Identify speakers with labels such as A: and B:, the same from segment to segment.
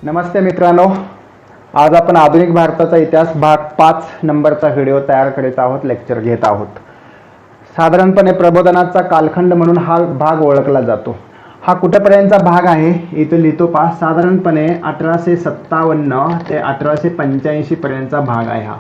A: नमस्ते मित्रांनो, आज आपण आधुनिक भारताचा इतिहास भाग 5 नंबरचा व्हिडिओ तयार करीत आहोत, लेक्चर घेत आहोत। साधारणपणे प्रबोधनाचा कालखंड म्हणून हा भाग ओळखला जातो। हा कुठपर्यंतचा भाग आहे इथे लिहितो पहा। साधारणपणे 1857 ते 1885 पर्यंतचा भाग आहे हा।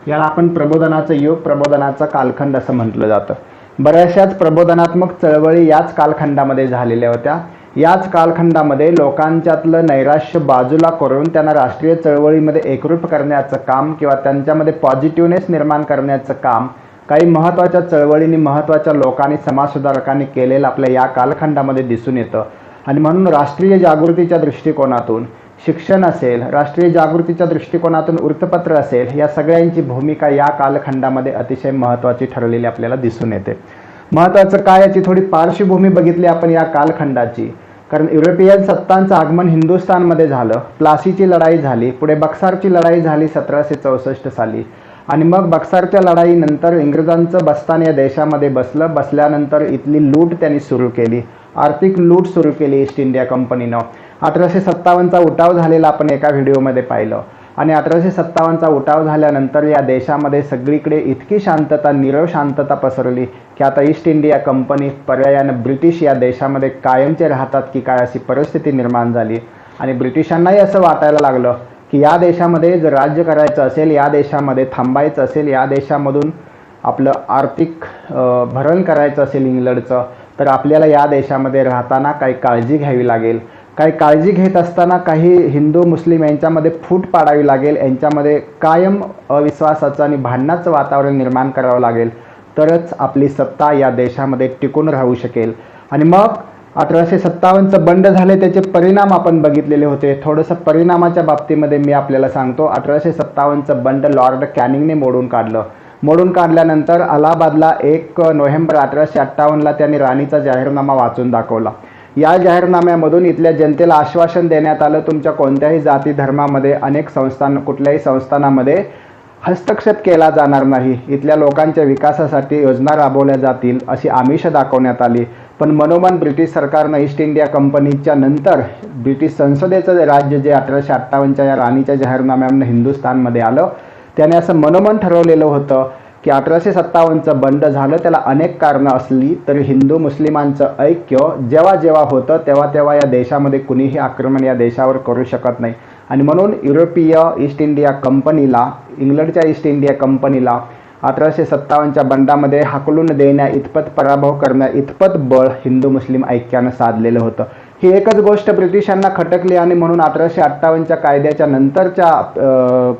A: याला आपण प्रबोधनाचा युग, प्रबोधनाचा कालखंड असं म्हटलं जातं। बऱ्याचशाच प्रबोधनात्मक चळवळी याच कालखंडामध्ये झालेल्या होत्या। याच कालखंडामध्ये लोकांच्यातलं नैराश्य बाजूला करून त्यांना राष्ट्रीय चळवळीमध्ये एकरूप करण्याचं काम किंवा त्यांच्यामध्ये पॉझिटिव्हनेस निर्माण करण्याचं काम काही महत्त्वाच्या चळवळींनी, महत्त्वाच्या लोकांनी, समाजसुधारकांनी केलेलं आपल्या या कालखंडामध्ये दिसून येतं। आणि म्हणून राष्ट्रीय जागृतीच्या दृष्टिकोनातून शिक्षण असेल, राष्ट्रीय जागृतीच्या दृष्टिकोनातून वृत्तपत्र असेल, या सगळ्यांची भूमिका या कालखंडामध्ये अतिशय महत्त्वाची ठरलेली आपल्याला दिसून येते। महत्त्वाचं काय, याची थोडी पार्श्वभूमी बघितली आपण या कालखंडाची। कारण युरोपियन सत्तांचं आगमन हिंदुस्थानमध्ये झालं, प्लासीची लढाई झाली, पुढे बक्सारची लढाई झाली 1764 साली। आणि मग बक्सारच्या लढाईनंतर इंग्रजांचं बस्तान या देशामध्ये बसलं। बसल्यानंतर इथली लूट त्यांनी सुरू केली, आर्थिक लूट सुरू केली ईस्ट इंडिया कंपनीनं। 1857चा उठाव झालेला आपण एका व्हिडिओमध्ये पाहिलं। आणि 1857चा उठाव झाल्यानंतर या देशामध्ये सगळीकडे इतकी शांतता, नीरव शांतता पसरली की आता ईस्ट इंडिया कंपनी पर्यायानं ब्रिटिश या देशामध्ये कायमचे राहतात की काय अशी परिस्थिती निर्माण झाली। आणि ब्रिटिशांनाही असं वाटायला लागलं की या देशामध्ये जर राज्य करायचं असेल, या देशामध्ये थांबायचं असेल, या देशामधून आपलं आर्थिक भरण करायचं असेल इंग्लंडचं, तर आपल्याला या देशामध्ये राहताना काही काळजी घ्यावी लागेल। काही काळजी घेत असताना काही हिंदू मुस्लिम यांच्यामध्ये फूट पाडावी लागेल, यांच्यामध्ये कायम अविश्वासाचं आणि भांडणाचं वातावरण निर्माण करावं लागेल, तरच आपली सत्ता या देशामध्ये टिकून राहू शकेल। आणि मग 1857चं बंड झाले, त्याचे परिणाम आपण बघितलेले होते। थोडंसं परिणामाच्या बाबतीमध्ये मी आपल्याला सांगतो। 1857चं बंड लॉर्ड कॅनिंगने मोडून काढलं। मोडून काढल्यानंतर अलाहाबादला 1 नोव्हेंबर 1858ला त्यांनी राणीचा जाहीरनामा वाचून दाखवला। या जाहीरनाम्यामधून इथल्या जनतेला आश्वासन देण्यात आलं, तुमच्या कोणत्याही जाती धर्मामध्ये, अनेक कुठल्याही संस्थानामध्ये हस्तक्षेप केला जाणार नाही, इथल्या लोकांच्या विकासासाठी योजना राबवल्या जातील अशी आमिष दाखवण्यात आली। पण मनोमन ब्रिटिश सरकारनं ईस्ट इंडिया कंपनीच्या नंतर ब्रिटिश संसदेचं राज्य जे 1858च्या या राणीच्या जाहीरनाम्यानं हिंदुस्थानमध्ये आलं, त्याने असं मनोमन ठरवलेलं होतं की 1857चं बंड झालं, त्याला अनेक कारणं असली तरी हिंदू मुस्लिमांचं ऐक्य जेव्हा जेव्हा होतं तेव्हा तेव्हा या देशामध्ये कुणीही आक्रमण या देशावर करू शकत नाही। आणि म्हणून युरोपीय ईस्ट इंडिया कंपनीला, इंग्लंडच्या ईस्ट इंडिया कंपनीला 1857च्या बंडामध्ये हाकलून देण्या इतपत, पराभव करण्या इतपत बळ हिंदू मुस्लिम ऐक्यानं साधलेलं होतं। ही एकच गोष्ट ब्रिटिशांना खटकली आणि म्हणून 1858च्या कायद्याच्या नंतरच्या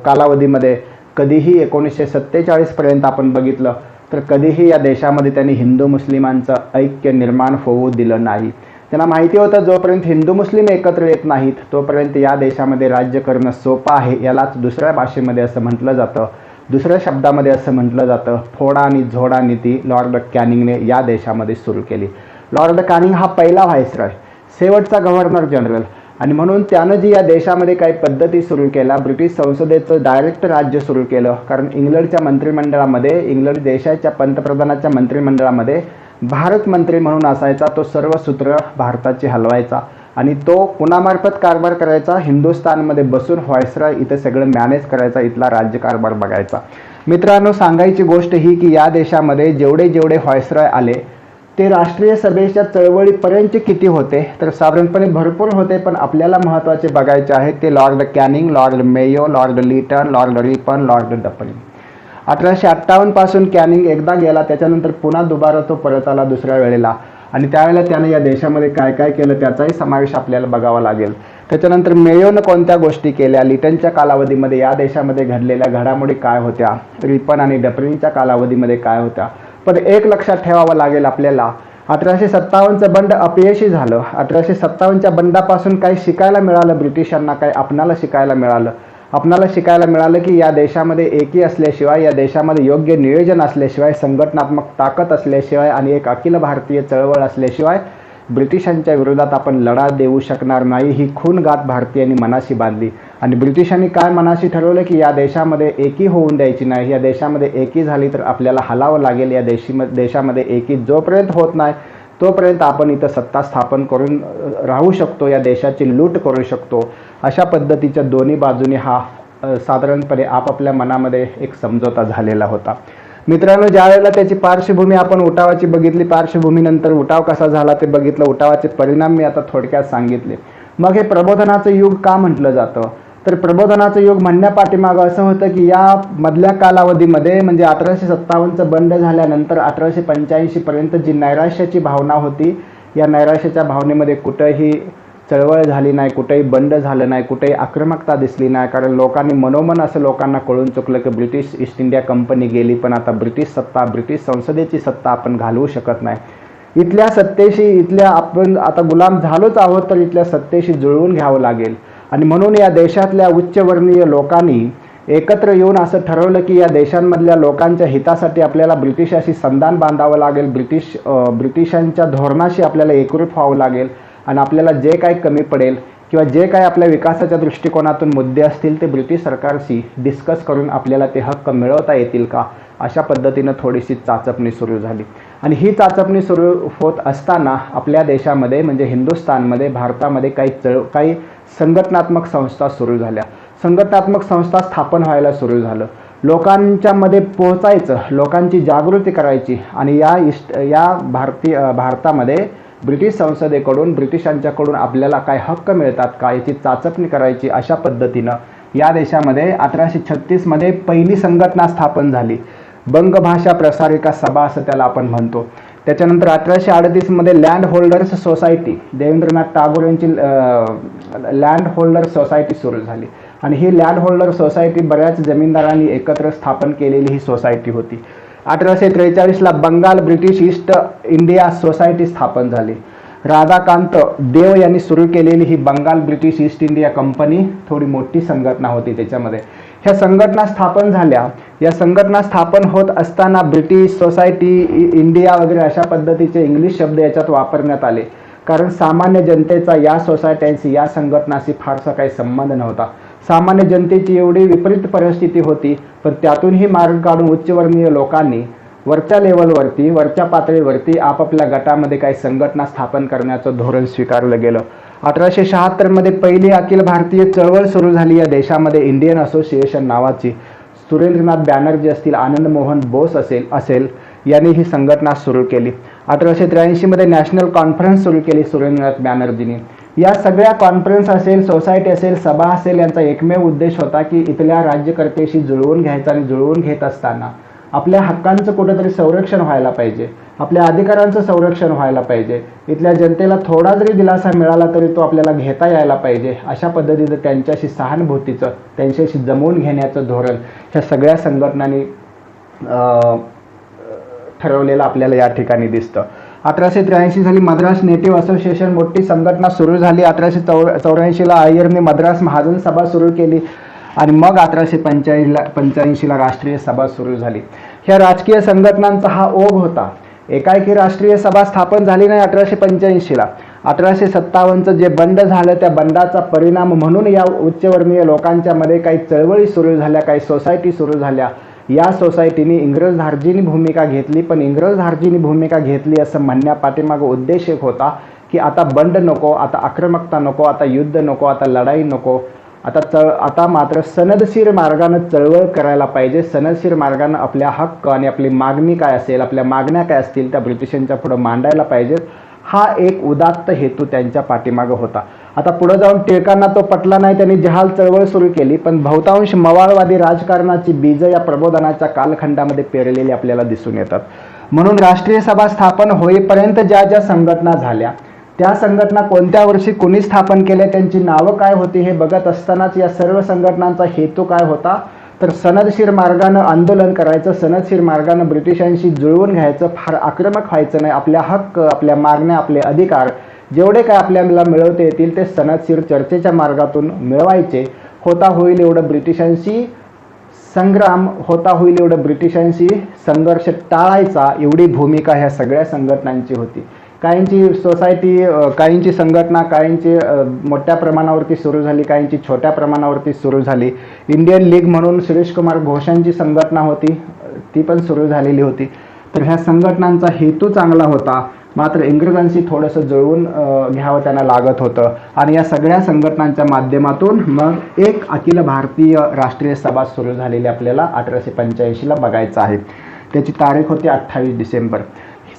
A: कालावधीमध्ये कधीही 1947 पर्यंत आपण बघितलं तर कधीही या देशामध्ये त्यांनी हिंदू मुस्लिमांचं ऐक्य निर्माण होऊ दिलं नाही। त्यांना माहिती होतं जोपर्यंत हिंदू मुस्लिम एकत्र येत नाहीत तोपर्यंत या देशामध्ये राज्य करणं सोपं आहे। यालाच दुसऱ्या भाषेमध्ये असं म्हटलं जातं, दुसऱ्या शब्दामध्ये असं म्हटलं जातं, फोडा आणि झोडा नीती लॉर्ड कॅनिंगने या देशामध्ये सुरू केली। लॉर्ड कॅनिंग हा पहिला व्हायसरॉय, शेवटचा गव्हर्नर जनरल। आणि म्हणून त्यानं जी या देशामध्ये काही पद्धती सुरू केल्या, ब्रिटिश संसदेचं डायरेक्ट राज्य सुरू केलं। कारण इंग्लंडच्या मंत्रिमंडळामध्ये, इंग्लंड देशाच्या पंतप्रधानाच्या मंत्रिमंडळामध्ये भारत मंत्री म्हणून असायचा, तो सर्व सूत्र भारताची हलवायचा आणि तो कुणामार्फत कारभार करायचा, हिंदुस्थानमध्ये बसून व्हायसरॉय इथे सगळं मॅनेज करायचा, इथला राज्यकारभार बघायचा। मित्रांनो, सांगायची गोष्ट ही की या देशामध्ये जेवढे जेवढे व्हायसरॉय आले ते राष्ट्रीय सभेच्या चळवळीपर्यंतचे किती होते तर साधारणपणे भरपूर होते। पण आपल्याला महत्त्वाचे बघायचे आहे ते Lord Canning, Lord Mayo, Lord Lytton, Lord Ripon, Lord Dufferin. 1858 पासून कॅनिंग एकदा गेला, त्याच्यानंतर पुन्हा दुबारा तो परत आला दुसऱ्या वेळेला। आणि त्यावेळेला त्याने या देशामध्ये काय काय केलं त्याचाही समावेश आपल्याला बघावा लागेल। त्याच्यानंतर मेयोनं कोणत्या गोष्टी केल्या, लिटनच्या कालावधीमध्ये या देशामध्ये घडलेल्या घडामोडी काय होत्या, रिपन आणि डफरिनच्या कालावधीमध्ये काय होत्या। पण एक लक्षात ठेवावं लागेल आपल्याला, 1857चं बंड अपयशी झालं। 1857च्या बंडापासून काही शिकायला मिळालं ब्रिटिशांना, काही आपणाला शिकायला मिळालं। आपणाला शिकायला मिळालं की या देशामध्ये एकी असल्याशिवाय, या देशामध्ये योग्य नियोजन असल्याशिवाय, संघटनात्मक ताकद असल्याशिवाय आणि एक अखिल भारतीय चळवळ असल्याशिवाय ब्रिटिशांच्या विरोधात आपण लढा देऊ शकणार नाही। ही खूनगाठ भारतीयांनी मनाशी बांधली आणि ब्रिटिशांनी काय मनाशी ठरवलं की या देशामध्ये एकी होऊन द्यायची नाही। या देशामध्ये एकी झाली तर आपल्याला हलावं लागेल। या देशामध्ये एकी जोपर्यंत होत नाही तोपर्यंत आपण इथं सत्ता स्थापन करून राहू शकतो, या देशाची लूट करू शकतो. अशा पद्धतीच्या दोन्ही बाजूनी हा साधारणपणे आपापल्या मनामध्ये एक समझोता झालेला होता. मित्रांनो, ज्या वेळेला त्याची पार्श्वभूमी आपण उठावाची बघितली, पार्श्वभूमीनंतर उठाव कसा झाला ते बघितलं, उठावाचे परिणाम मी आता थोडक्यात सांगितले. मग हे प्रबोधनाचं युग का म्हटलं जातं? तर प्रबोधनाचं युग म्हणण्यापाठीमागं असं होतं की या मधल्या कालावधीमध्ये म्हणजे 1857चं बंड झाल्यानंतर 1885 पर्यंत जी नैराश्याची भावना होती, या नैराश्याच्या भावनेमध्ये कुठंही चळवळ झाली नाही, कुठेही बंड झालं नाही, कुठेही आक्रमकता दिसली नाही. कारण लोकांनी मनोमन असं लोकांना कळून चुकलं की ब्रिटिश ईस्ट इंडिया कंपनी गेली, पण आता ब्रिटिश सत्ता, ब्रिटिश संसदेची सत्ता आपण घालवू शकत नाही. इथल्या सत्तेशी, इथल्या आपण आता गुलाम झालोच आहोत, तर इथल्या सत्तेशी जुळवून घ्यावं लागेल. आणि म्हणून या देशातल्या उच्चवर्णीय लोकांनी एकत्र येऊन असं ठरवलं की या देशांमधल्या लोकांच्या हितासाठी आपल्याला ब्रिटिशाशी संधान बांधावं लागेल, ब्रिटिशांच्या धोरणाशी आपल्याला एकरूप व्हावं लागेल. आणि आपल्याला जे काही कमी पडेल किंवा जे काही आपल्या विकासाच्या दृष्टिकोनातून मुद्दे असतील ते ब्रिटिश सरकारशी डिस्कस करून आपल्याला ते हक्क मिळवता येतील का, अशा पद्धतीनं थोडीशी चाचपणी सुरू झाली. आणि ही चाचपणी सुरू होत असताना आपल्या देशामध्ये म्हणजे हिंदुस्थानमध्ये, भारतामध्ये काही संघटनात्मक संस्था सुरू झाल्या, संघटनात्मक संस्था स्थापन व्हायला सुरू झालं. लोकांच्या मध्ये पोहोचायचं, लोकांची जागृती करायची आणि या भारतामध्ये ब्रिटिश संसदेकडून, ब्रिटिशांच्याकडून आपल्याला काय हक्क मिळतात का याची चाचपणी करायची. अशा पद्धतीनं या देशामध्ये 1836 मध्ये पहिली संघटना स्थापन झाली, बंगभाषा प्रसारिका सभा असं त्याला आपण म्हणतो. त्याच्यानंतर 1838 मध्ये land holders society, Devendranath Tagore यांची लँड होल्डर सोसायटी सुरू झाली. आणि ही लँड होल्डर सोसायटी बऱ्याच जमीनदारांनी एकत्र स्थापन केलेली ही सोसायटी होती. 1843ला Bengal British East India society स्थापन झाली. राधाकांत देव यांनी सुरू केलेली ही Bengal British East India company थोडी मोठी संघटना होती. त्याच्यामध्ये ह्या संघटना स्थापन झाल्या. या संघटना स्थापन होत असताना ब्रिटिश सोसायटी, इंडिया वगैरे अशा पद्धतीचे इंग्लिश शब्द याच्यात वापरण्यात आले, कारण सामान्य जनतेचा या सोसायट्यांशी, या संघटनाशी फारसा काही संबंध नव्हता. सामान्य जनतेची एवढी विपरीत परिस्थिती होती, पण त्यातूनही मार्ग काढून उच्चवर्णीय लोकांनी वरच्या लेवलवरती, वरच्या पातळीवरती आपापल्या गटामध्ये काही संघटना स्थापन करण्याचं धोरण स्वीकारलं गेलं. 1876 मध्ये पहिली अखिल भारतीय चळवळ सुरू झाली या देशामध्ये, इंडियन असोसिएशन नावाची. सुरेंद्रनाथ बॅनर्जी असतील, आनंद मोहन बोस असेल यांनी ही संघटना सुरू केली. 1883 मध्ये नॅशनल कॉन्फरन्स सुरू केली सुरेंद्रनाथ बॅनर्जींनी. या सगळ्या कॉन्फरन्स असेल, सोसायटी असेल, सभा असेल, यांचा एकमेव उद्देश होता की इथल्या राज्यकर्त्याशी जुळवून घ्यायचा आणि जुळवून घेत असताना आपल्या हक्कांचं कुठेतरी संरक्षण व्हायला पाहिजे, आपल्या अधिकारांचं संरक्षण व्हायला पाहिजे, इथल्या जनतेला थोडा जरी दिलासा मिळाला तरी तो आपल्याला घेता यायला पाहिजे. अशा पद्धतीचं त्यांच्याशी सहानुभूतीचं, त्यांच्याशी जमवून घेण्याचं धोरण ह्या सगळ्या संघटनांनी ठरवलेलं आपल्याला या ठिकाणी दिसतं. 1883 साली मद्रास नेटिव्ह असोसिएशन मोठी संघटना सुरू झाली. 1884ला अय्यरने मद्रास महाजन सभा सुरू केली आणि मग 1885ला राष्ट्रीय सभा सुरू झाली. ह्या राजकीय संघटनांचा हा ओघ होता. एकाएकी राष्ट्रीय सभा स्थापन झाली नाही 1885ला. 1857चं जे बंड झालं, त्या बंडाचा परिणाम म्हणून या उच्चवर्णीय लोकांच्या मध्ये काही चळवळी सुरू झाल्या, काही सोसायटी सुरू झाल्या. या सोसायटीने इंग्रज धार्जिणी भूमिका घेतली, पण इंग्रज धार्जिणी भूमिका घेतली असं म्हणण्यापाठीमागं उद्देश एक होता की आता बंड नको, आता आक्रमकता नको, आता युद्ध नको, आता लढाई नको, आता मात्र सनदशीर मार्गाने चळवळ करायला पाहिजे. सनदशीर मार्गाने आपल्या हक्क आणि आपली मागणी काय असेल, आपल्या मागण्या काय असतील त्या ब्रिटिशांच्या पुढे मांडायला पाहिजेत. हा एक उदात्त हेतू त्यांच्या पाठीमागं होता. आता पुढे जाऊन टिळकांना तो पटला नाही, त्यांनी जहाल चळवळ सुरू केली, पण बहुतांश मवाळवादी राजकारणाची बीज या प्रबोधनाच्या कालखंडामध्ये पेरलेली आपल्याला दिसून येतात. म्हणून राष्ट्रीय सभा स्थापन होईपर्यंत ज्या ज्या संघटना झाल्या, त्या संघटना कोणत्या वर्षी कोणी स्थापन केल्या, त्यांची नावं काय होती हे बघत असतानाच या सर्व संघटनांचा हेतू काय होता, तर सनदशीर मार्गानं आंदोलन करायचं, सनदशीर मार्गानं ब्रिटिशांशी जुळवून घ्यायचं, फार आक्रमक व्हायचं नाही, आपल्या हक्क, आपल्या मागण्या, आपले अधिकार जेवढे काय आपल्याला मिळवता येतील ते सनदशीर चर्चेच्या मार्गातून मिळवायचे. होता होईल एवढं ब्रिटिशांशी संग्राम, होता होईल एवढं ब्रिटिशांशी संघर्ष टाळायचा, एवढी भूमिका ह्या सगळ्या संघटनांची होती. काहींची सोसायटी, काहींची संघटना, काहींची मोठ्या प्रमाणावरती सुरू झाली, काहींची छोट्या प्रमाणावरती सुरू झाली. इंडियन लीग म्हणून सुरेश कुमार घोषांची संघटना होती, ती पण सुरू झालेली होती. तर ह्या संघटनांचा हेतू चांगला होता. मात्र इंग्रजांशी थोडंसं जुळवून घ्यावं त्यांना लागत होतं. आणि या सगळ्या संघटनांच्या माध्यमातून मग एक अखिल भारतीय राष्ट्रीय सभा सुरू झालेली आपल्याला 1885ला बघायचं आहे. त्याची तारीख होती 28 डिसेंबर.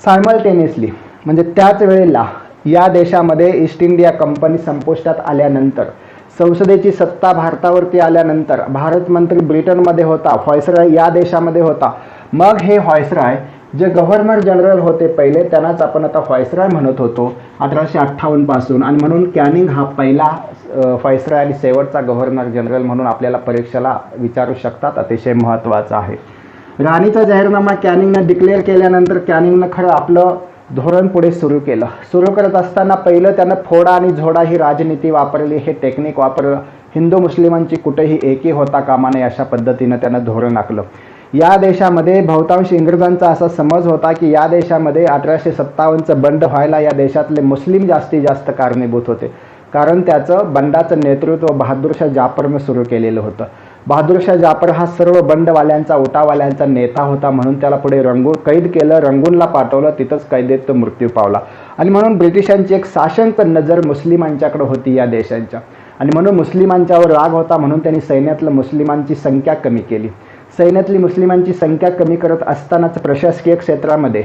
A: सायमल्टेनियसली म्हणजे त्याच वेळेला या देशामध्ये ईस्ट इंडिया कंपनी संपुष्टात आल्यानंतर, संसदेची सत्ता भारतावरती आल्यानंतर, भारत मंत्री ब्रिटनमध्ये होता, व्हायसरॉय या देशामध्ये होता. मग हे व्हायसरॉय जे गव्हर्नर जनरल होते पहिले, त्यांनाच आपण आता व्हायसरॉय म्हणत होतो 1858 पासून. आणि म्हणून कॅनिंग हा पहिला व्हायसरॉय आणि शेवटचा गव्हर्नर जनरल म्हणून आपल्याला परीक्षेला विचारू शकतात. अतिशय महत्त्वाचा आहे. राणीचा जाहीरनामा कॅनिंगनं डिक्लेअर केल्यानंतर कॅनिंगनं खरं आपलं धोरण पुढे सुरू केलं. सुरू करत असताना पहिलं त्यानं फोडा आणि झोडा ही राजनीती वापरली, हे टेक्निक वापरलं. हिंदू मुस्लिमांची कुठेही एकी होता कामा नये अशा पद्धतीनं त्यानं धोरण आखलं. या देशामध्ये बहुतांश इंग्रजांचा असा समज होता की या देशामध्ये 1857चं बंड व्हायला या देशातले मुस्लिम जास्तीत जास्त कारणीभूत होते, कारण त्याचं बंडाचं नेतृत्व बहादूरशाह जाफरनं सुरू केलेलं होतं. बहादूरशाह जाफर हा सर्व बंडवाल्यांचा, उठावाल्यांचा नेता होता, म्हणून त्याला पुढे कैद केलं, रंगूनला पाठवलं. तिथंच कैदेत तो मृत्यू पावला. आणि म्हणून ब्रिटिशांची एक साशंक नजर मुस्लिमांच्याकडे होती या देशांच्या. आणि म्हणून मुस्लिमांच्यावर राग होता, म्हणून त्यांनी सैन्यातलं मुस्लिमांची संख्या कमी केली. सैन्यातली मुस्लिमांची संख्या कमी करत असतानाच प्रशासकीय क्षेत्रामध्ये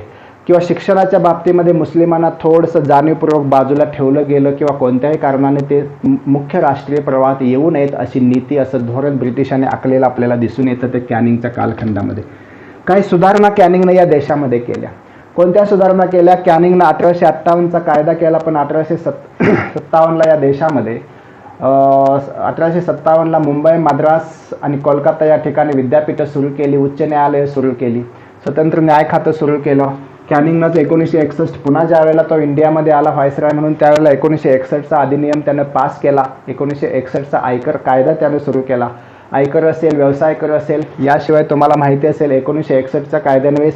A: किंवा शिक्षणाच्या बाबतीमध्ये मुस्लिमांना थोडंसं जाणीवपूर्वक बाजूला ठेवलं गेलं किंवा कोणत्याही कारणाने ते मुख्य राष्ट्रीय प्रवाहात येऊ नयेत अशी नीती, असं धोरण ब्रिटिशांनी आखलेलं आपल्याला दिसून येतं ते कॅनिंगच्या कालखंडामध्ये. काही सुधारणा कॅनिंगनं या देशामध्ये केल्या. कोणत्या सुधारणा केल्या? कॅनिंगनं 1858चा कायदा केला, पण 1857ला या देशामध्ये 1857ला मुंबई, मद्रास आणि कोलकाता या ठिकाणी विद्यापीठं सुरू केली, उच्च न्यायालयं सुरू केली, स्वतंत्र न्याय खातं सुरू केलं. कॅनिंगनंच 1961 पुन्हा ज्या वेळेला तो इंडियामध्ये आला व्हायसरॉय म्हणून, त्यावेळेला 1961चा अधिनियम त्यानं पास केला. 1961चा आयकर कायदा त्यानं सुरू केला. आयकर असेल, व्यवसाय कर असेल. याशिवाय तुम्हाला माहिती असेल 1961च्या कायद्यान्वये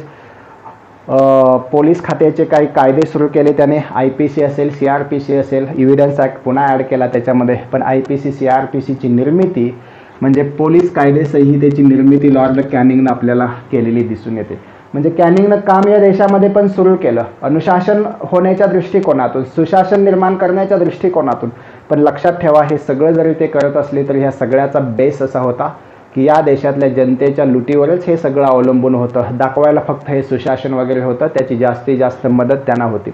A: पोलीस खात्याचे काही कायदे सुरू केले त्याने. IPC असेल, CRPC असेल, एव्हिडन्स ॲक्ट पुन्हा ॲड केला त्याच्यामध्ये. पण IPC CRPCची निर्मिती म्हणजे पोलीस कायदे संहितेची निर्मिती लॉर्ड कॅनिंगनं आपल्याला केलेली दिसून येते. म्हणजे कॅनिंगनं काम या देशामध्ये पण सुरू केलं, अनुशासन होण्याच्या दृष्टिकोनातून, सुशासन निर्माण करण्याच्या दृष्टिकोनातून. पण लक्षात ठेवा, हे सगळं जरी ते करत असले तरी ह्या सगळ्याचा बेस असा होता की या देशातल्या जनतेच्या लुटीवरच हे सगळं अवलंबून होतं. दाखवायला फक्त हे सुशासन वगैरे होतं, त्याची जास्तीत जास्त मदत त्यांना होती.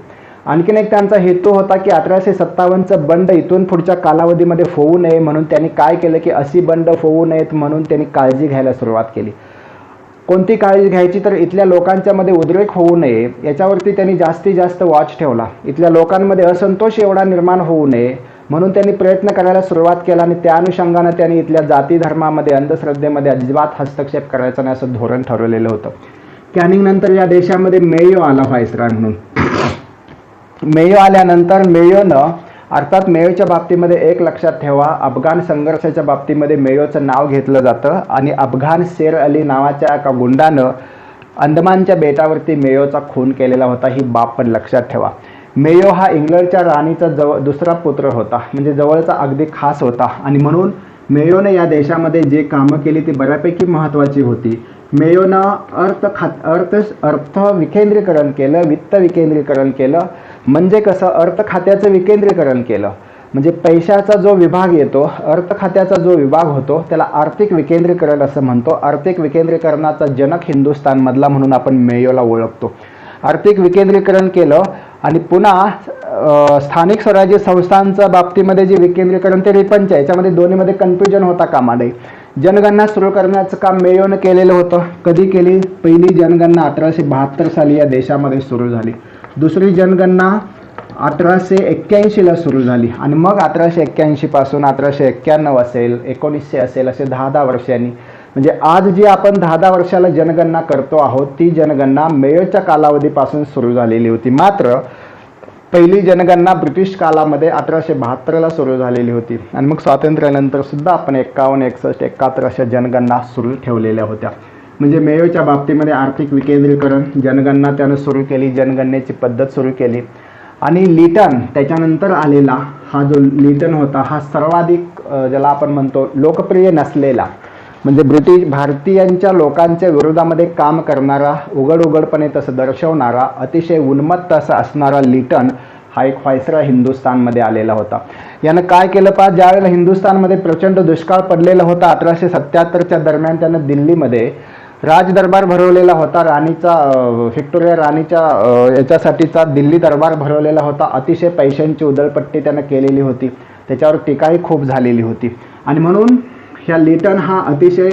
A: आणखीन एक त्यांचा हेतू होता की 1857चं बंड इथून पुढच्या कालावधीमध्ये होऊ नये, म्हणून त्यांनी काय केलं की अशी बंड होऊ नयेत म्हणून त्यांनी काळजी घ्यायला सुरुवात केली. कोणती काळजी घ्यायची? तर इथल्या लोकांच्या मध्ये उद्रेक होऊ नये याच्यावरती त्यांनी जास्तीत जास्त वॉच ठेवला. इथल्या लोकांमध्ये असंतोष एवढा निर्माण होऊ नये म्हणून त्यांनी प्रयत्न करायला सुरुवात केला. आणि त्या अनुषंगानं त्यांनी इथल्या जाती धर्मामध्ये, अंधश्रद्धेमध्ये अजिबात हस्तक्षेप करायचा नाही असं धोरण ठरवलेलं होतं. कॅनिंग नंतर या देशामध्ये मेयो आला व्हायसरॉय म्हणून. मेयो आल्यानंतर मेयोनं, अर्थात मेयोच्या बाबतीमध्ये एक लक्षात ठेवा, अफगाण संघर्षाच्या बाबतीमध्ये मेयोचं नाव घेतलं जातं. आणि अफगाण शेर अली नावाच्या एका गुंडानं अंदमानच्या बेटावरती मेयोचा खून केलेला होता, ही बाब पण लक्षात ठेवा. मेयो हा इंग्लंडच्या राणीचा दुसरा पुत्र होता, म्हणजे जवळचा अगदी खास होता. आणि म्हणून मेयोने या देशामध्ये जे कामं केली ती बऱ्यापैकी महत्त्वाची होती. मेयोनं अर्थ विकेंद्रीकरण केलं, वित्त विकेंद्रीकरण केलं. म्हणजे कसं? अर्थ खात्याचं विकेंद्रीकरण केलं. म्हणजे पैशाचा जो विभाग येतो, अर्थ खात्याचा जो विभाग होतो त्याला आर्थिक विकेंद्रीकरण असं म्हणतो. आर्थिक विकेंद्रीकरणाचा जनक हिंदुस्थानमधला म्हणून आपण मेयोला ओळखतो. आर्थिक विकेंद्रीकरण केलं. आणि पुन्हा स्थानिक स्वराज्य संस्थांच्या बाबतीमध्ये जे विकेंद्रीकरण ते रिपंच, याच्यामध्ये दोन्हीमध्ये कन्फ्युजन होता कामा नये. जनगणना सुरू करण्याचं काम मेयोनं केलेलं होतं. कधी केली? पहिली जनगणना 1872 साली या देशामध्ये सुरू झाली. दुसरी जनगणना 1881ला सुरू झाली. आणि मग 1881 पासून 1891 असेल, 1900 असेल, असे 10-10 वर्षांनी, म्हणजे आज जी आपण 10-10 वर्षाला जनगणना करतो आहोत ती जनगणना मेयोच्या कालावधीपासून सुरू झालेली होती. मात्र पहिली जनगणना ब्रिटिश कालामध्ये 1872ला सुरू झालेली होती. आणि मग स्वातंत्र्यानंतर सुद्धा आपण 51, 61, 71 अशा जनगणना सुरू ठेवलेल्या होत्या. म्हणजे मेयोच्या बाबतीमध्ये आर्थिक विकेंद्रीकरण, जनगणना त्यानं सुरू केली, जनगणनेची पद्धत सुरू केली. आणि लिटन त्याच्यानंतर आलेला हा जो लिटन होता हा सर्वाधिक ज्याला आपण म्हणतो लोकप्रिय नसलेला, म्हणजे ब्रिटिश भारतीयांच्या लोकांच्या विरोधामध्ये काम करणारा, उघडपणे तसं दर्शवणारा, अतिशय उन्मत्त असा असणारा लिटन हा एक व्हायसरॉय हिंदुस्थानमध्ये आलेला होता. यानं काय केलं पहा, ज्यावेळेला हिंदुस्थानमध्ये प्रचंड दुष्काळ पडलेला होता 1877च्या दरम्यान त्यानं दिल्लीमध्ये राजदरबार भरवलेला होता. राणीचा व्हिक्टोरिया राणीच्या याच्यासाठीचा दिल्ली दरबार भरवलेला होता. अतिशय पैशांची उधळपट्टी त्यानं केलेली होती. त्याच्यावर टीकाही खूप झालेली होती आणि म्हणून ह्या लिटन हा अतिशय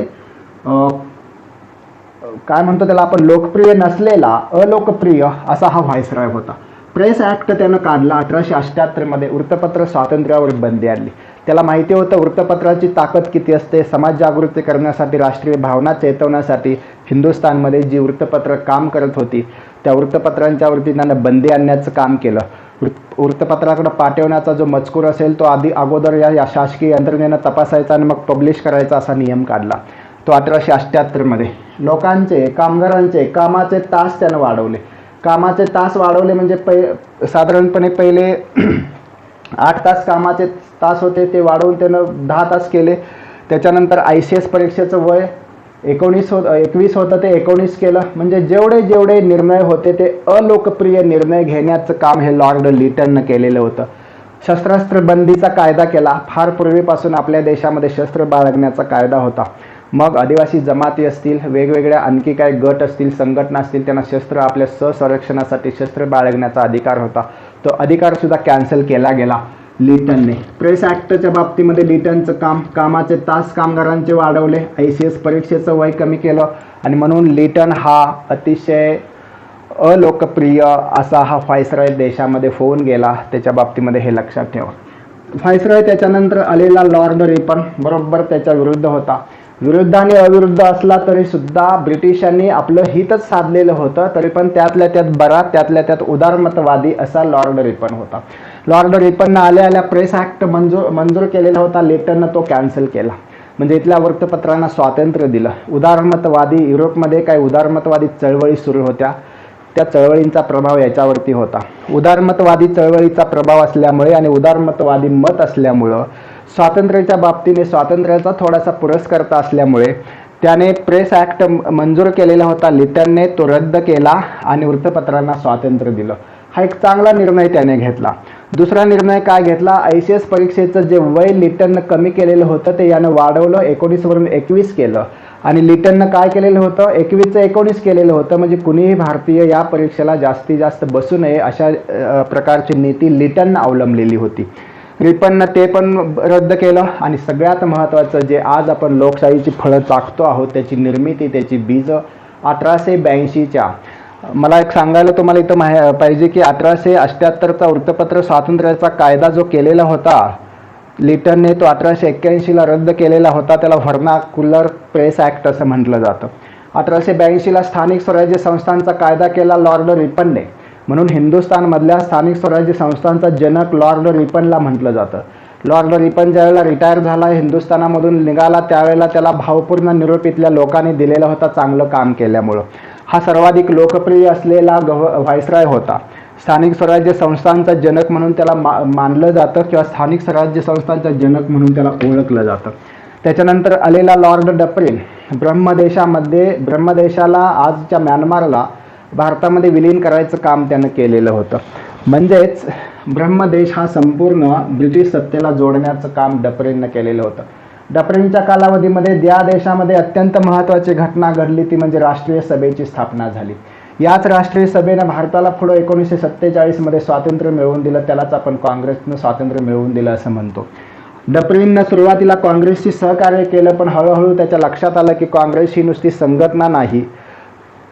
A: काय म्हणतो त्याला आपण, लोकप्रिय नसलेला, अलोकप्रिय असा हा व्हायसरॉय होता. प्रेस ॲक्ट त्यानं काढला 1878मध्ये. वृत्तपत्र स्वातंत्र्यावर बंदी आणली. त्याला माहिती होतं वृत्तपत्राची ताकद किती असते. समाज जागृती करण्यासाठी, राष्ट्रीय भावना चेतवण्यासाठी हिंदुस्थानमध्ये जी वृत्तपत्र काम करत होती त्या वृत्तपत्रांच्यावरती त्यानं बंदी आणण्याचं काम केलं. वृत्तपत्राकडे पाठवण्याचा जो मजकूर असेल तो अगोदर या शासकीय यंत्रणेनं तपासायचा आणि मग पब्लिश करायचा असा नियम काढला तो 1878मध्ये. लोकांचे, कामगारांचे कामाचे तास त्यानं वाढवले. कामाचे तास वाढवले म्हणजे साधारणपणे पहिले 8 तास कामाचे तास होते, ते वाढवून त्यानं 10 तास केले. त्याच्यानंतर ICS परीक्षेचं वय 21 होतं ते 19 केलं. म्हणजे जेवढे निर्णय होते ते अलोकप्रिय निर्णय घेण्याचं काम हे लॉर्ड लिटननं केलेलं होतं. शस्त्रास्त्र बंदीचा कायदा केला. फार पूर्वीपासून आपल्या देशामध्ये शस्त्र बाळगण्याचा कायदा होता. मग आदिवासी जमाती असतील, वेगवेगळ्या आणखी काही गट असतील, संघटना असतील, त्यांना शस्त्र आपल्या संरक्षणासाठी शस्त्र बाळगण्याचा अधिकार होता. तो अधिकारसुद्धा कॅन्सल केला गेला लिटनने. प्रेस ॲक्टच्या बाबतीमध्ये लिटनचं कामाचे तास कामगारांचे वाढवले, ICS परीक्षेचं वय कमी केलं आणि म्हणून लिटन हा अतिशय अलोकप्रिय असा हा व्हायसरॉय देशामध्ये होऊन गेला. त्याच्या बाबतीमध्ये हे लक्षात ठेवा. व्हायसरॉय त्याच्यानंतर आलेला लॉर्ड रिपन बरोबर त्याच्या विरुद्ध होता. विरुद्ध आणि अविरुद्ध असला तरी सुद्धा ब्रिटिशांनी आपलं हितच साधलेलं होतं, तरी पण त्यातल्या त्यात उदारमतवादी असा लॉर्ड रिपन होता. लॉर्ड रिपननं आल्या प्रेस ॲक्ट मंजूर केलेला होता. लिटननं तो कॅन्सल केला. म्हणजे इथल्या वृत्तपत्रांना स्वातंत्र्य दिलं. उदारमतवादी युरोपमध्ये काही उदारमतवादी चळवळी सुरू होत्या, त्या चळवळींचा प्रभाव याच्यावरती होता. उदारमतवादी चळवळीचा प्रभाव असल्यामुळे आणि उदारमतवादी मत असल्यामुळं स्वातंत्र्याच्या बाबतीने स्वातंत्र्याचा थोडासा पुरस्कर्ता असल्यामुळे त्याने प्रेस ॲक्ट मंजूर केलेला होता. लिटनने तो रद्द केला आणि वृत्तपत्रांना स्वातंत्र्य दिलं. हा एक चांगला निर्णय त्याने घेतला. दुसरा निर्णय काय घेतला, ICS परीक्षेचं जे वय लिटननं कमी केलेलं होतं ते यानं वाढवलं, 19 वरून 21 केलं. आणि लिटननं काय केलेलं होतं, 21चं 19 केलेलं होतं. म्हणजे कुणीही भारतीय या परीक्षेला जास्तीत जास्त बसू नये अशा प्रकारची नीती लिटननं अवलंबलेली होती. रिपननं ते पण रद्द केलं. आणि सगळ्यात महत्त्वाचं, जे आज आपण लोकशाहीची फळं चाखतो आहोत त्याची निर्मिती, त्याची बीज 1882च्या, मला एक सांगायला तुम्हाला इथं पाहिजे की 1878चा वृत्तपत्र स्वातंत्र्याचा कायदा जो केलेला होता लिटनने, तो 1881ला रद्द केलेला होता. त्याला व्हर्नाक्युलर प्रेस ॲक्ट असं म्हटलं जातं. 1882ला स्थानिक स्वराज्य संस्थांचा कायदा केला लॉर्ड रिपनने. म्हणून हिंदुस्थानमधल्या स्थानिक स्वराज्य संस्थांचा जनक लॉर्ड रिपनला म्हटलं जातं. लॉर्ड रिपन ज्यावेळेला रिटायर झाला, हिंदुस्थानामधून निघाला, त्यावेळेला त्याला भावपूर्ण निरोप इथल्या लोकांनी दिलेला होता चांगलं काम केल्यामुळं. हा सर्वाधिक लोकप्रिय असलेला व्हायसरॉय होता. स्थानिक स्वराज्य संस्थांचा जनक म्हणून त्याला मानलं जातं किंवा स्थानिक स्वराज्य संस्थांचा जनक म्हणून त्याला ओळखलं जातं. त्याच्यानंतर आलेला लॉर्ड डप्रिन ब्रह्मदेशाला, आजच्या म्यानमारला भारतामध्ये विलीन करायचं काम त्यानं केलेलं होतं. म्हणजेच ब्रह्मदेश हा संपूर्ण ब्रिटिश सत्तेला जोडण्याचं काम डप्रिननं केलेलं होतं. डप्रिनच्या कालावधीमध्ये या देशामध्ये अत्यंत महत्त्वाची घटना घडली, ती म्हणजे राष्ट्रीय सभेची स्थापना झाली. याच राष्ट्रीय सभेनं भारताला पुढं 1947मध्ये स्वातंत्र्य मिळवून दिलं. त्यालाच आपण काँग्रेसनं स्वातंत्र्य मिळवून दिलं असं म्हणतो. डप्रिननं सुरुवातीला काँग्रेसशी सहकार्य केलं, पण हळूहळू त्याच्या लक्षात आलं की काँग्रेस ही नुसती संघटना नाही,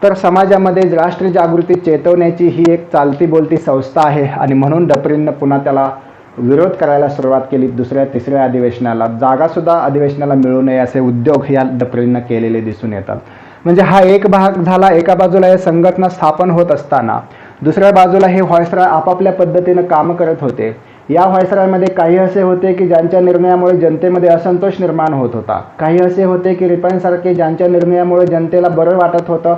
A: तर समाजामध्ये राष्ट्रीय जागृती चेतवण्याची ही एक चालती बोलती संस्था आहे. आणि म्हणून डप्रिननं पुन्हा त्याला विरोध करायला सुरुवात केली. दुसऱ्या तिसऱ्या अधिवेशनाला जागासुद्धा अधिवेशनाला मिळू नये असे उद्योग या डप्रिननं केलेले दिसून येतात. म्हणजे हा एक भाग झाला. एका बाजूला हे संघटना स्थापन होत असताना दुसऱ्या बाजूला हे व्हायसरॉय आपापल्या पद्धतीनं काम करत होते. या व्हायसरॉयमध्ये काही असे होते की ज्यांच्या निर्णयामुळे जनतेमध्ये असंतोष निर्माण होत होता. काही असे होते की रिपनसारखे ज्यांच्या निर्णयामुळे जनतेला बरं वाटत होतं,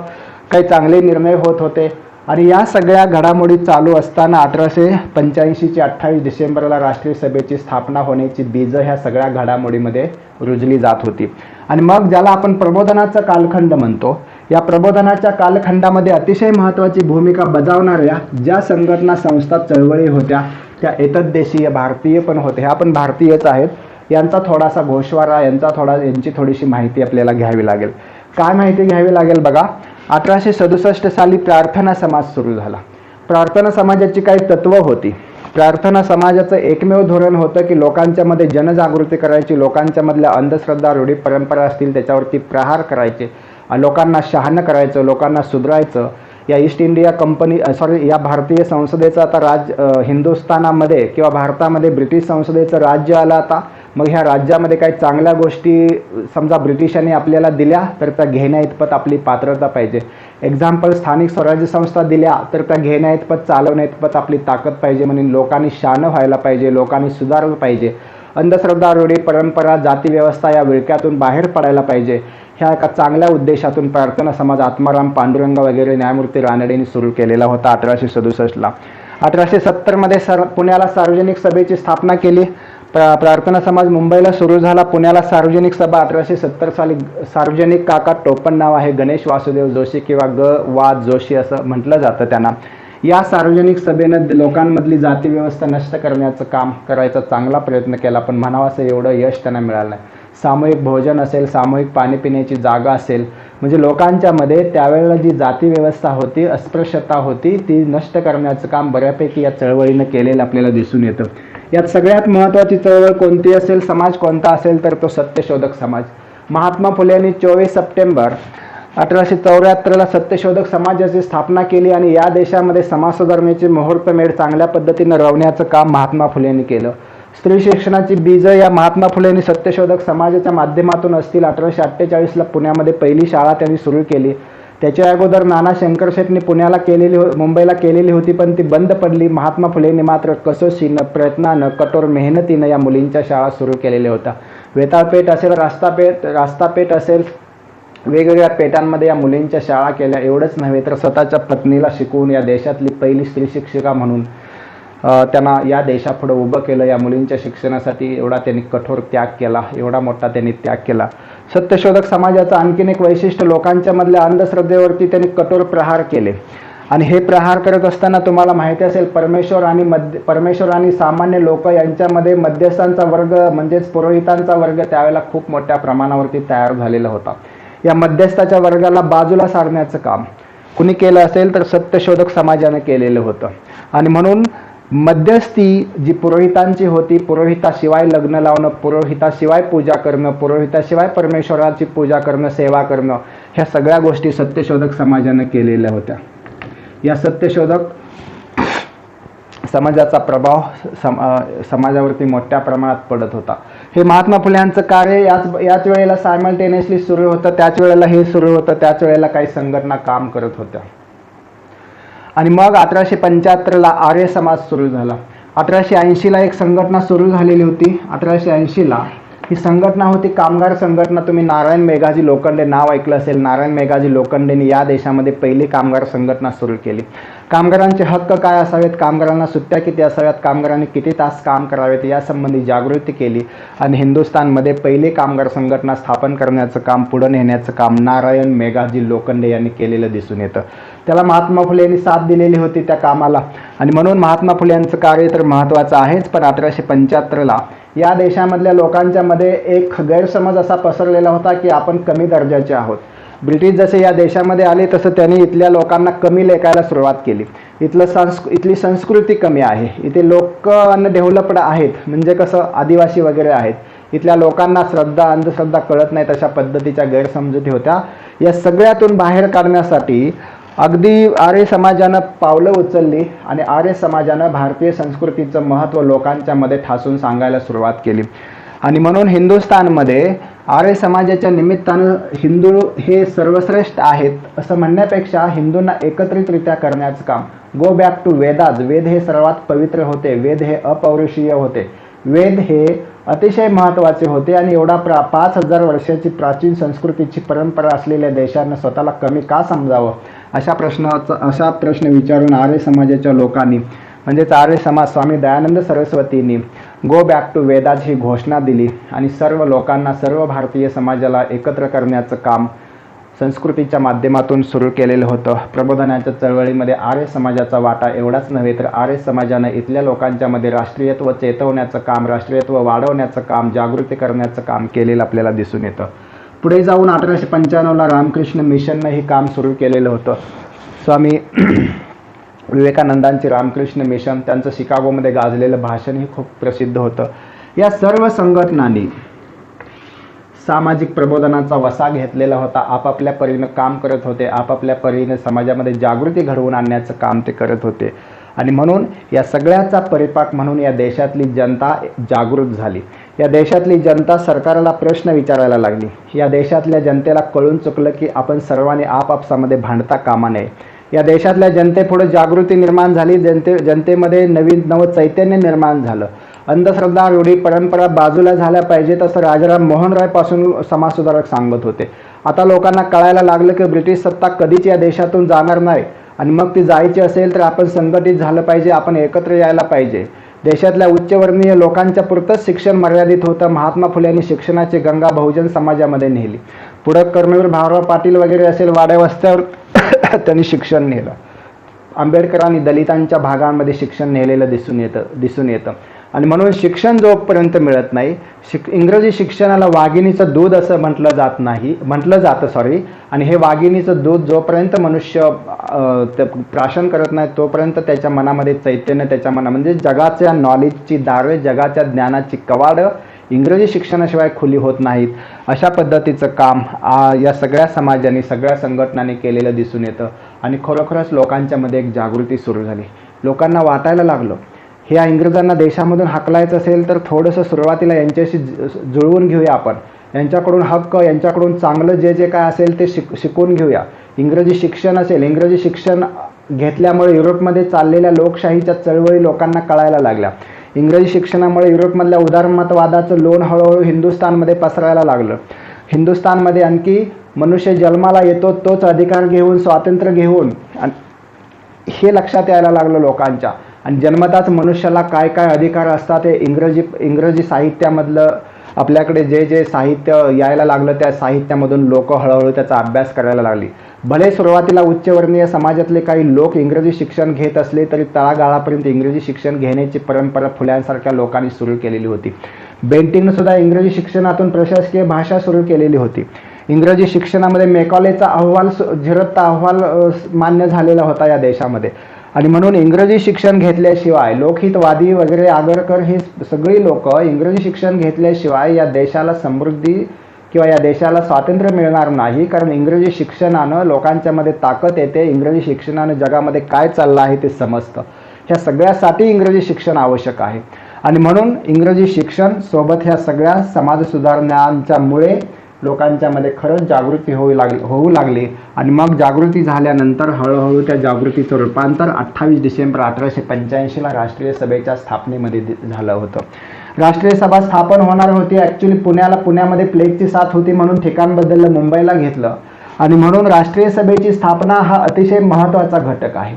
A: काही चांगले निर्णय होत होते. आणि या सगळ्या घडामोडी चालू असताना 1885ची 28 डिसेंबरला राष्ट्रीय सभेची स्थापना होण्याची बीजं ह्या सगळ्या घडामोडीमध्ये रुजली जात होती. आणि मग ज्याला आपण प्रबोधनाचा कालखंड म्हणतो, या प्रबोधनाच्या कालखंडामध्ये अतिशय महत्त्वाची भूमिका बजावणाऱ्या ज्या संघटना, संस्था, चळवळी होत्या त्या एतद्देशीय भारतीय पण होते. ह्या पण भारतीयच आहेत. यांचा थोडासा गोषवारा, यांची थोडीशी माहिती आपल्याला घ्यावी लागेल. काय माहिती घ्यावी लागेल बघा. 1867 साली प्रार्थना समाज सुरू झाला. प्रार्थना समाजाची काही तत्त्व होती. प्रार्थना समाजाचं एकमेव धोरण होतं की लोकांच्या मध्ये जनजागृती करायची, लोकांच्या मधल्या अंधश्रद्धा, रूढी, परंपरा असतील त्याच्यावरती प्रहार करायचे, लोकांना शहाणं करायचं, लोकांना सुधारायचं. या ईस्ट इंडिया कंपनी या भारतीय संसदेचं आता हिंदुस्थानामध्ये किंवा भारतामध्ये ब्रिटिश संसदेचं राज्य आलं आता. मग ह्या राज्यामध्ये काही चांगल्या गोष्टी समजा ब्रिटिशांनी आपल्याला दिल्या तर त्या घेण्या इतपत आपली पात्रता पाहिजे. एक्झाम्पल, स्थानिक स्वराज्य संस्था दिल्या तर त्या घेण्या इतपत, चालवण्या इतपत आपली ताकद पाहिजे. म्हणून लोकांनी शहाणं व्हायला पाहिजे, लोकांनी सुधारलं पाहिजे. अंधश्रद्धा, रूढी, परंपरा, जातीव्यवस्था या विळख्यातून बाहेर पडायला पाहिजे. ह्या एका चांगल्या उद्देशातून प्रार्थना समाज आत्माराम पांडुरंग वगैरे न्यायमूर्ती रानडेंनी सुरू केलेला होता 1867ला. 1870मध्ये पुण्याला सार्वजनिक सभेची स्थापना केली. प्रार्थना समाज मुंबईला सुरू झाला. पुण्याला सार्वजनिक सभा 1870 साली. सार्वजनिक काका टोपण नाव आहे, गणेश वासुदेव जोशी किंवा वा जोशी असं म्हटलं जातं त्यांना. या सार्वजनिक सभेनं लोकांमधली जाती व्यवस्था नष्ट करण्याचं काम करायचा चांगला प्रयत्न केला, पण म्हणावं असं एवढं यश त्यांना मिळालं नाही. सामूहिक भोजन असेल, सामूहिक पाणी पिण्याची जागा असेल, म्हणजे लोकांच्या मध्ये त्यावेळेला जी जाती व्यवस्था होती, अस्पृश्यता होती, ती नष्ट करण्याचं काम बऱ्यापैकी या चळवळीनं केलेलं आपल्याला दिसून येतं. यात सगळ्यात महत्त्वाची चळवळ कोणती असेल, समाज कोणता असेल तर तो सत्यशोधक समाज. महात्मा फुले यांनी 24 सप्टेंबर 1874ला सत्यशोधक समाजाची स्थापना केली आणि या देशामध्ये समाज सुधारणेची मुहूर्तमेढ चांगल्या पद्धतीनं रवण्याचं काम महात्मा फुले यांनी केलं. स्त्री शिक्षणाची बीजं या महात्मा फुले यांनी सत्यशोधक समाजाच्या माध्यमातून असतील. 1848ला पुण्यामध्ये पहिली शाळा त्यांनी सुरू केली. त्याच्या अगोदर नाना शंकरशेठनी मुंबईला केलेली होती, पण ती बंद पडली. महात्मा फुलेंनी मात्र कसोशीनं, प्रयत्नानं, कठोर मेहनतीनं या मुलींच्या शाळा सुरू केलेल्या होत्या. वेताळपेठ असेल, रास्तापेठ असेल, वेगवेगळ्या पेठांमध्ये या मुलींच्या शाळा केल्या. एवढंच नव्हे तर स्वतःच्या पत्नीला शिकवून या देशातली पहिली स्त्री शिक्षिका म्हणून त्यांना या देशापुढे उभं केलं. या मुलींच्या शिक्षणासाठी एवढा त्यांनी कठोर त्याग केला, एवढा मोठा त्यांनी त्याग केला. सत्यशोधक समाजाचं आणखीन एक वैशिष्ट्य, लोकांच्या मधल्या अंधश्रद्धेवरती त्यांनी कठोर प्रहार केले. आणि हे प्रहार करत असताना तुम्हाला माहिती असेल, परमेश्वर आणि सामान्य लोक यांच्यामध्ये मध्यस्थांचा वर्ग म्हणजेच पुरोहितांचा वर्ग त्यावेळेला खूप मोठ्या प्रमाणावरती तयार झालेला होता. या मध्यस्थाच्या वर्गाला बाजूला सारण्याचं काम कुणी केलं असेल तर सत्यशोधक समाजाने केलेलं होतं. आणि म्हणून मध्यस्थी जी पुरोहितांची होती, पुरोहिताशिवाय लग्न लावणं, पुरोहिताशिवाय पूजा करणं, पुरोहिताशिवाय परमेश्वराची पूजा करणं, सेवा करणं, ह्या सगळ्या गोष्टी सत्यशोधक समाजाने केलेल्या होत्या. या सत्यशोधक समाजाचा प्रभाव समाजावरती मोठ्या प्रमाणात पडत होता. हे महात्मा फुले यांचं कार्य याच वेळेला सायमल्टेनियसली सुरू होतं, त्याच वेळेला हे सुरू होतं, त्याच वेळेला काही संघटना काम करत होत्या. आणि मग 1875ला आर्य समाज सुरू झाला. 1880ला एक संघटना सुरू झालेली होती. 1880ला ही संघटना होती कामगार संघटना. तुम्ही नारायण मेघाजी लोखंडे नाव ऐकलं असेल. नारायण मेघाजी लोखंडेंनी या देशामध्ये पहिली कामगार संघटना सुरू केली. कामगारांचे हक्क काय असावेत, कामगारांना सुट्ट्या किती असाव्यात, कामगारांनी किती तास काम करावेत यासंबंधी जागृती केली आणि हिंदुस्थानमध्ये पहिली कामगार संघटना स्थापन करण्याचं काम, पुढे नेण्याचं काम नारायण मेघाजी लोखंडे यांनी केलेलं दिसून येतं. त्याला महात्मा फुले यांनी साथ दिलेली होती त्या कामाला. आणि म्हणून महात्मा फुले यांचं कार्य तर महत्त्वाचं आहेच, पण 1875ला या देशामधल्या लोकांच्या मध्ये एक गैरसमज असा पसरलेला होता की आपण कमी दर्जाचे आहोत. ब्रिटिश जसे या देशामध्ये आले तसं त्यांनी इथल्या लोकांना कमी लेखायला सुरुवात केली. इथली संस्कृती कमी आहे, इथे लोक अनडेव्हलप्ड आहेत, म्हणजे कसं आदिवासी वगैरे आहेत. इथल्या लोकांना श्रद्धा अंधश्रद्धा कळत नाहीत, अशा पद्धतीच्या गैरसमजुती होत्या. या सगळ्यातून बाहेर काढण्यासाठी अगदी आर्य समाजानं पावलं उचलली आणि आर्य समाजानं भारतीय संस्कृतीचं महत्त्व लोकांच्या मध्ये ठासून सांगायला सुरुवात केली. आणि म्हणून हिंदुस्थानमध्ये आर्य समाजाच्या निमित्तानं हिंदू हे सर्वश्रेष्ठ आहेत असं म्हणण्यापेक्षा हिंदूंना एकत्रितरित्या करण्याचं काम. Go back to Vedas. Veda हे सर्वात पवित्र होते, वेद हे अपौरुषीय होते, वेद हे अतिशय महत्त्वाचे होते. आणि एवढा 5000 वर्षाची प्राचीन संस्कृतीची परंपरा असलेल्या देशांना स्वतःला कमी का समजावं अशा प्रश्न विचारून आर्य समाजाच्या लोकांनी म्हणजेच आर्य समाज स्वामी दयानंद सरस्वतींनी गो बॅक टू वेदास ही घोषणा दिली आणि सर्व लोकांना, सर्व भारतीय समाजाला एकत्र करण्याचं काम संस्कृतीच्या माध्यमातून सुरू केलेलं होतं. प्रबोधनाच्या चळवळीमध्ये आर्य समाजाचा वाटा एवढाच नव्हे तर आर्य समाजानं इथल्या लोकांच्यामध्ये राष्ट्रीयत्व चेतवण्याचं काम, राष्ट्रीयत्व वाढवण्याचं काम, जागृती करण्याचं काम केलेलं आपल्याला दिसून येतं. पुढे जाऊन 1895ला रामकृष्ण मिशननं हे काम सुरू केलेलं होतं. स्वामी विवेकानंदांचे रामकृष्ण मिशन, त्यांचं शिकागोमध्ये गाजलेलं भाषण हे खूप प्रसिद्ध होतं. या सर्व संघटनांनी सामाजिक प्रबोधनाचा वसा घेतलेला होता. आपापल्या परीनं काम करत होते, आपापल्या परीनं समाजामध्ये जागृती घडवून आणण्याचं काम ते करत होते. आणि म्हणून या सगळ्याचा परिपाक म्हणून या देशातली जनता जागृत झाली. या देशातली जनता सरकारला प्रश्न विचारायला लागली. या देशातल्या जनतेला कळून चुकलं की आपण सर्वांनी आपापसामध्ये भांडता कामा नये. या देशातल्या जनतेपुढे जागृती निर्माण झाली. जनतेमध्ये नवं चैतन्य निर्माण झालं. अंधश्रद्धा, रूढी, परंपरा बाजूला झाल्या पाहिजेत असं राजाराम मोहन राय पासून समाजसुधारक सांगत होते. आता लोकांना कळायला लागलं की ब्रिटिश सत्ता कधीच या देशातून जाणार नाही आणि मग ती जायची असेल तर आपण संघटित झालं पाहिजे, आपण एकत्र यायला पाहिजे. देशातल्या उच्चवर्णीय लोकांच्या पुरतंच शिक्षण मर्यादित होतं. महात्मा फुले यांनी शिक्षणाची गंगा बहुजन समाजामध्ये नेली. पुढं कर्मवीर भाऊराव पाटील वगैरे असेल वाड्या वस्त्यावर त्यांनी शिक्षण नेलं. आंबेडकरांनी दलितांच्या भागांमध्ये शिक्षण नेलेलं दिसून येतं. आणि म्हणून शिक्षण जोपर्यंत मिळत नाही, इंग्रजी शिक्षणाला वाघिणीचं दूध असं म्हटलं जातं. आणि हे वाघिणीचं दूध जोपर्यंत मनुष्य प्राशन करत नाही तोपर्यंत त्याच्या मनामध्ये चैतन्य, त्याच्या मनामध्ये जगाच्या नॉलेजची दारे, जगाच्या ज्ञानाची कवाडं इंग्रजी शिक्षणाशिवाय खुली होत नाहीत. अशा पद्धतीचं काम या सगळ्या समाजांनी, सगळ्या संघटनांनी केलेलं दिसून येतं. आणि खरोखरच लोकांच्यामध्ये एक जागृती सुरू झाली. लोकांना वाटायला लागलं ह्या इंग्रजांना देशामधून हाकलायचं असेल तर थोडंसं सुरुवातीला यांच्याशी जुळवून घेऊया आपण. यांच्याकडून हक्क, यांच्याकडून चांगलं जे काय असेल ते शिकून घेऊया. इंग्रजी शिक्षण असेल, इंग्रजी शिक्षण घेतल्यामुळे युरोपमध्ये चाललेल्या लोकशाहीच्या चळवळी लोकांना कळायला लागल्या. इंग्रजी शिक्षणामुळे युरोपमधल्या उदारमतवादाचं लोण हळूहळू हिंदुस्थानमध्ये पसरायला लागलं. हिंदुस्थानमध्ये आणखी मनुष्य जन्माला येतो तोच अधिकार घेऊन, स्वातंत्र्य घेऊन हे लक्षात यायला लागलं लोकांच्या. आणि जन्मताच मनुष्याला काय काय अधिकार असतात हे इंग्रजी साहित्यामधलं आपल्याकडे जे साहित्य यायला लागलं त्या साहित्यामधून लोक हळूहळू त्याचा अभ्यास करायला लागली. भले सुरुवातीला उच्चवर्णीय समाजातले काही लोक इंग्रजी शिक्षण घेत असले तरी तळागाळापर्यंत इंग्रजी शिक्षण घेण्याची परंपरा फुल्यांसारख्या लोकांनी सुरू केलेली होती. बेंटिंगनं सुद्धा इंग्रजी शिक्षणातून प्रशासकीय भाषा सुरू केलेली होती. इंग्रजी शिक्षणामध्ये मेकॉलेचा अहवाल, झिरत्ता अहवाल मान्य झालेला होता या देशामध्ये. आणि म्हणून इंग्रजी शिक्षण घेतल्याशिवाय लोकहितवादी वगैरे आगरकर ही सगळी लोक इंग्रजी शिक्षण घेतल्याशिवाय या देशाला समृद्धी किंवा या देशाला स्वातंत्र्य मिळणार नाही. कारण इंग्रजी शिक्षणानं लोकांच्यामध्ये ताकद येते, इंग्रजी शिक्षणानं जगामध्ये काय चाललं आहे ते समजतं. ह्या सगळ्यासाठी इंग्रजी शिक्षण आवश्यक आहे. आणि म्हणून इंग्रजी शिक्षण सोबत ह्या सगळ्या समाज सुधारणांच्यामुळे लोकांच्यामध्ये खरंच जागृती होऊ लागली. आणि मग जागृती झाल्यानंतर हळूहळू त्या जागृतीचं रूपांतर 28 डिसेंबर 1885ला राष्ट्रीय सभेच्या स्थापनेमध्ये झालं होतं. राष्ट्रीय सभा स्थापन होणार होती. ॲक्च्युली पुण्यामध्ये प्लेगची साथ होती म्हणून ठिकाण बदललं, मुंबईला घेतलं. आणि म्हणून राष्ट्रीय सभेची स्थापना हा अतिशय महत्त्वाचा घटक आहे.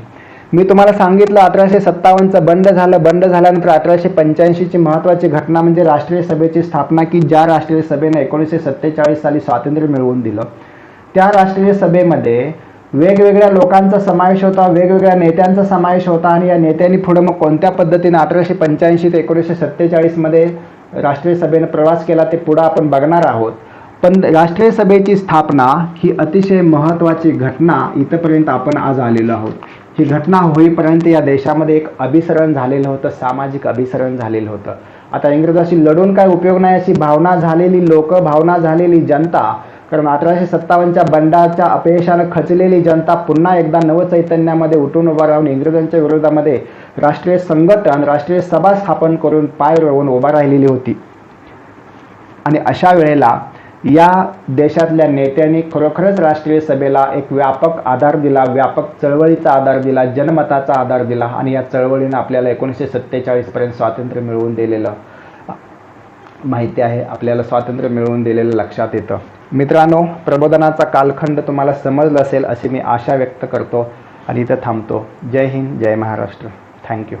A: मी तुम्हाला सांगितलं 1857चं बंड झाल्यानंतर 1885ची महत्त्वाची घटना म्हणजे राष्ट्रीय सभेची स्थापना, की ज्या राष्ट्रीय सभेने 1947 साली स्वातंत्र्य मिळवून दिलं. त्या राष्ट्रीय सभेमध्ये वेगवेगळ्या लोकांचा समावेश होता, वेगवेगळ्या नेत्यांचा समावेश होता. आणि या नेत्यांनी पुढे मग कोणत्या पद्धतीने 1885 ते 1947मध्ये राष्ट्रीय सभेने प्रवास केला ते पुढं आपण बघणार आहोत. पण राष्ट्रीय सभेची स्थापना ही अतिशय महत्त्वाची घटना, इथपर्यंत आपण आज आलेलो आहोत. ही घटना होईपर्यंत या देशामध्ये एक अभिसरण झालेलं होतं, सामाजिक अभिसरण झालेलं होतं. आता इंग्रजाशी लढून काय उपयोग नाही अशी भावना झालेली लोक, भावना झालेली जनता, कारण 1857च्या बंडाच्या अपयशानं खचलेली जनता पुन्हा एकदा नवचैतन्यामध्ये उठून उभा राहून इंग्रजांच्या विरोधामध्ये राष्ट्रीय संघटन, राष्ट्रीय सभा स्थापन करून पाय रोवून उभा राहिलेली होती. आणि अशा वेळेला या देशातल्या नेत्यांनी खरोखरच राष्ट्रीय सभेला एक व्यापक आधार दिला, व्यापक चळवळीचा आधार दिला, जनमताचा आधार दिला. आणि या चळवळीनं आपल्याला 1947 पर्यंत स्वातंत्र्य मिळवून दिलेलं माहिती आहे, आपल्याला स्वातंत्र्य मिळवून दिलेलं लक्षात येतं. मित्रांनो, प्रबोधनाचा कालखंड तुम्हाला समजला असेल अशी मी आशा व्यक्त करतो आणि इथं थांबतो. जय हिंद, जय महाराष्ट्र. थँक्यू.